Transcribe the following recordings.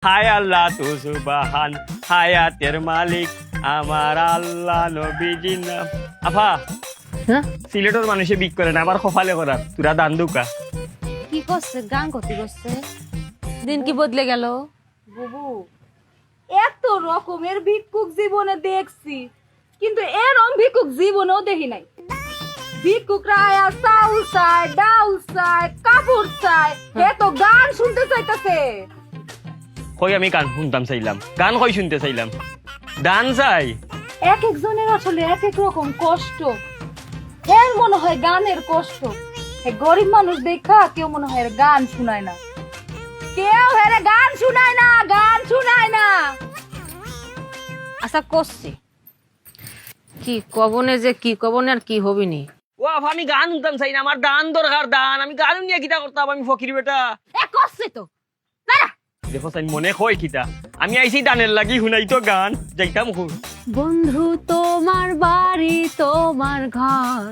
হায় আল্লাহ তু সুবহান, হায়াতের মালিক আমার আল্লাহ নবীজির নাম। আফা হ্যাঁ সিলেটের মানুষে বিক করে না, আবার কপালে করার তুরা দান দুকা। কি করছে? গান করতে করছে, দিন কি বদলে গেল। বুবু, এত রকমের ভিক্ষুক জীবনে দেখছি, কিন্তু এরম ভিক্ষুক জীবনেও দেখি নাই। ভিক্ষুকরা আয়া চাউল চায়, ডাউল চায়, কাপড় চায়, এ তো গান শুনতে চাইতেছে। কই আমি গান শুনতাম চাইলাম, গান কই শুনতে চাইলাম, দান চাই। এক একজনের আসলে এক এক রকম কষ্ট। এর মনে হয় গানের কষ্ট, গরিব মানুষ দেখা কেউ মনে হয় গান শুনায় না, কেউ হেরে গান শুনায় না, গান শুনায় না। আচ্ছা করছি কি কবনে, যে কি কবনে আর কি হবিনি। ও আফা আমি গান শুনতাম চাই না, আমার দান দরকার, দান। আমি গান নিয়ে কিতা করতাম, আমি ফকির বেটা। এ করছে তো দাঁড়া। দেখো চাই মনে কই কিতা, আমি আইছি দানের লাগি শুনাই তো গান যাইতাম খুব। বন্ধু তোমার বাড়ি, তোমার ঘর,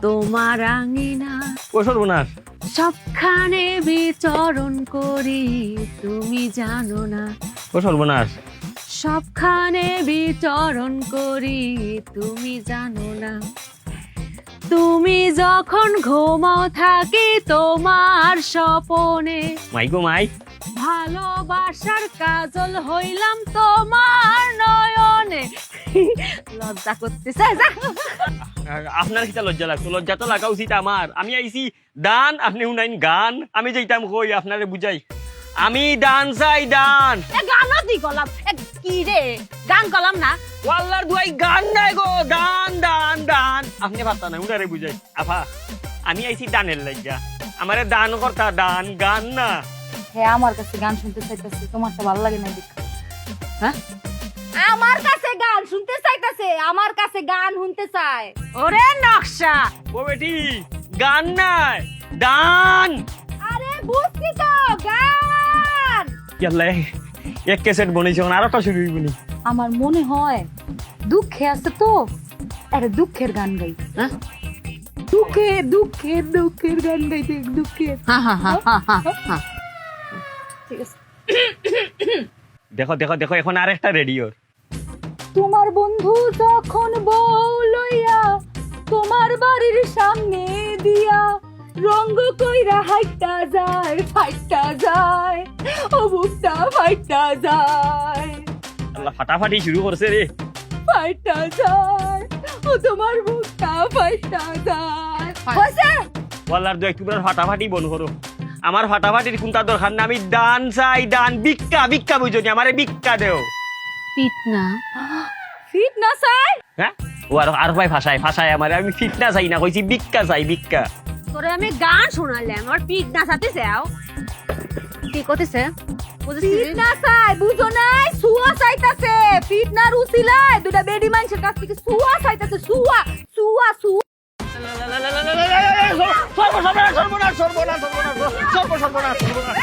তোমার আঙিনা, ও সর্বনাশ, সবখানে বিচরণ করি, তুমি জানো না। ও সর্বনাশ। সবখানে বিচরণ করি, তুমি জানো না। তুমি যখন ঘুমাও থাকি তোমার স্বপনে, মাই গো মাই, ভালোবাসার কাজল হইলাম তোমার নয়নে। লজ্জা করতেছে, যা। আপনার কিতা লজ্জা লাগতো? লজ্জা তো লাগা উচিত আমার। আমি আইছি দান, আপনি শুনাইন গান। আমি যাইতাম কই আপনারে বুঝাই, আমি দান চাই, দান। এ গানও দি গলাম, এ কি রে গান গলাম না। ওয়াল্লার দুয়াই গান নাই গো, দান দান দান। আপনি ভাবতা না, উনারে বুঝাই। আফা আমি আইছি দানের লাগিয়া, আমারে দান করতা, দান, গান না। হ্যাঁ, আমার কাছে গান শুনতে চাইতেছে, তোমারটা ভালো লাগে না দেখ। হ্যাঁ আমার কাছে গান শুনতে চাইতেছে, আমার কাছে গান শুনতে চায়। ওরে নকশা, ও বেটি গান নাই, দান। আরে বুঝছি তো, গান। ইয়াল্লা এক ক্যাসেট বনাইছে, আর একটা শুরু হইবনি। আমার মনে হয় দুঃখে আছে তো, আরে দুঃখের গান গাই। হ্যাঁ দুঃখের দুঃখের দুঃখের গান গাই, দেখ দুঃখের। হ্যাঁ হ্যাঁ হ্যাঁ হ্যাঁ। ঠিক আছে। দেখো দেখো দেখো, এখন আর একটা রেডিওর। তোমার বন্ধু যখন বউ লইয়া তোমার বাড়ির সামনে দিয়া রঙ্গ কইরা হাইটা যায়, ফাইটা যায়, ও বুকটা ফাইটা যায়, আল্লাহ ফাটাফাটি শুরু করছে রে। ফাইটা যায়, ও তোমার বুকটা ফাইটা যায়। হইছে? ওয়াল্লার দুই একটু ফাটাফাটি বন করো। আমার ফাটাফাটির কোনটা দরকার না, আমি দান চাই, দান। ভিক্ষা ভিক্ষা বুঝো নি, আমারে ভিক্ষা দেও। পিট না, ফিট না চাই? হ্যাঁ ও আর ভাই ভাষায় ভাষায় আমারে, আমি ফিট না চাই না, কইছি ভিক্ষা চাই, ভিক্ষা। তোরে আমি গান শোনালাম, আমার পিট না সাথে যাও। কি করতেছে ফিট না চাই, বুঝো নাই? সুয়া চাইতাছে, ফিট না রুচিলায় দুটা বেডি মানুষের কাছ থেকে সুয়া চাইতাছে, সুয়া সুয়া সুয়া। সর্বনাশ সর্বনাশ সর্বনাশ সর্বনাশ সর্বনাশ সর্বনাশ সর্বনাশ।